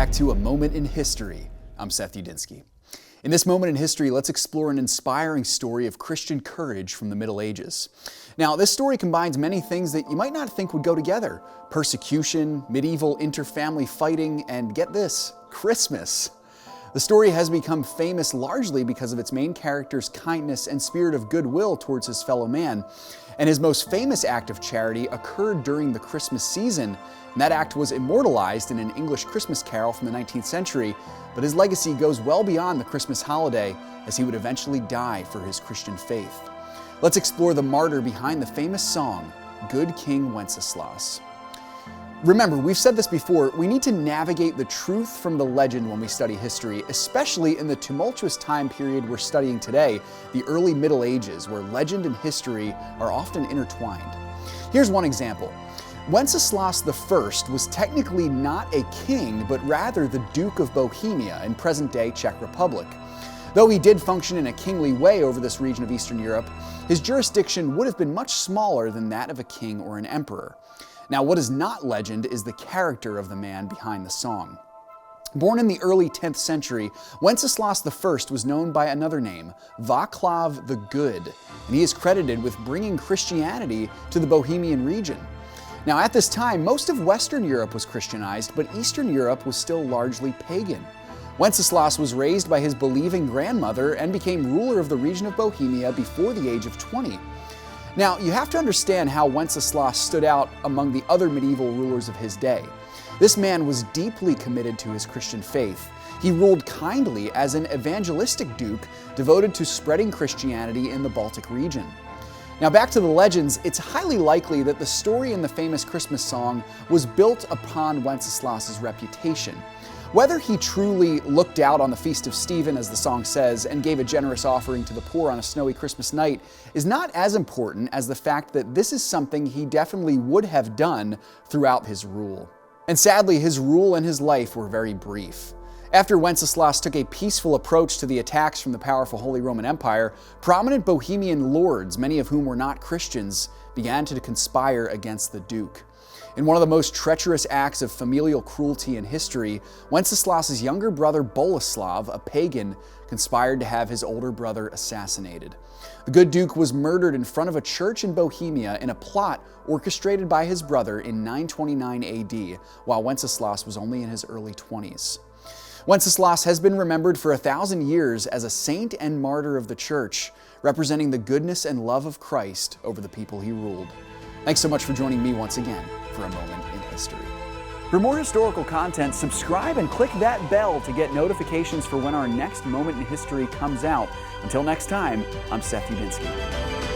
back to A Moment in History. I'm 𝙎𝙎𝘽𝙎𝘽. In this moment in history, let's explore an inspiring story of Christian courage from the Middle Ages. Now, this story combines many things that you might not think would go together: persecution, medieval interfamily fighting, and get this, Christmas. The story has become famous largely because of its main character's kindness and spirit of goodwill towards his fellow man. And his most famous act of charity occurred during the Christmas season, and that act was immortalized in an English Christmas carol from the 19th century, but his legacy goes well beyond the Christmas holiday, as he would eventually die for his Christian faith. Let's explore the martyr behind the famous song, Good King Wenceslas. Remember, we've said this before, we need to navigate the truth from the legend when we study history, especially in the tumultuous time period we're studying today, the early Middle Ages, where legend and history are often intertwined. Here's one example. Wenceslas I was technically not a king, but rather the Duke of Bohemia in present-day Czech Republic. Though he did function in a kingly way over this region of Eastern Europe, his jurisdiction would have been much smaller than that of a king or an emperor. Now, what is not legend is the character of the man behind the song. Born in the early 10th century, Wenceslas I was known by another name, Václav the Good, and he is credited with bringing Christianity to the Bohemian region. Now, at this time, most of Western Europe was Christianized, but Eastern Europe was still largely pagan. Wenceslas was raised by his believing grandmother and became ruler of the region of Bohemia before the age of 20. Now, you have to understand how Wenceslas stood out among the other medieval rulers of his day. This man was deeply committed to his Christian faith. He ruled kindly as an evangelistic duke devoted to spreading Christianity in the Baltic region. Now, back to the legends, it's highly likely that the story in the famous Christmas song was built upon Wenceslas's reputation. Whether he truly looked out on the Feast of Stephen, as the song says, and gave a generous offering to the poor on a snowy Christmas night is not as important as the fact that this is something he definitely would have done throughout his rule. And sadly, his rule and his life were very brief. After Wenceslas took a peaceful approach to the attacks from the powerful Holy Roman Empire, prominent Bohemian lords, many of whom were not Christians, began to conspire against the Duke. In one of the most treacherous acts of familial cruelty in history, Wenceslas's younger brother Boleslav, a pagan, conspired to have his older brother assassinated. The good Duke was murdered in front of a church in Bohemia in a plot orchestrated by his brother in 929 AD, while Wenceslas was only in his early 20s. Wenceslas has been remembered for 1,000 years as a saint and martyr of the church, representing the goodness and love of Christ over the people he ruled. Thanks so much for joining me once again for A Moment in History. For more historical content, subscribe and click that bell to get notifications for when our next Moment in History comes out. Until next time, I'm 𝙎𝙎𝘽𝙎𝘽𝙎𝑃.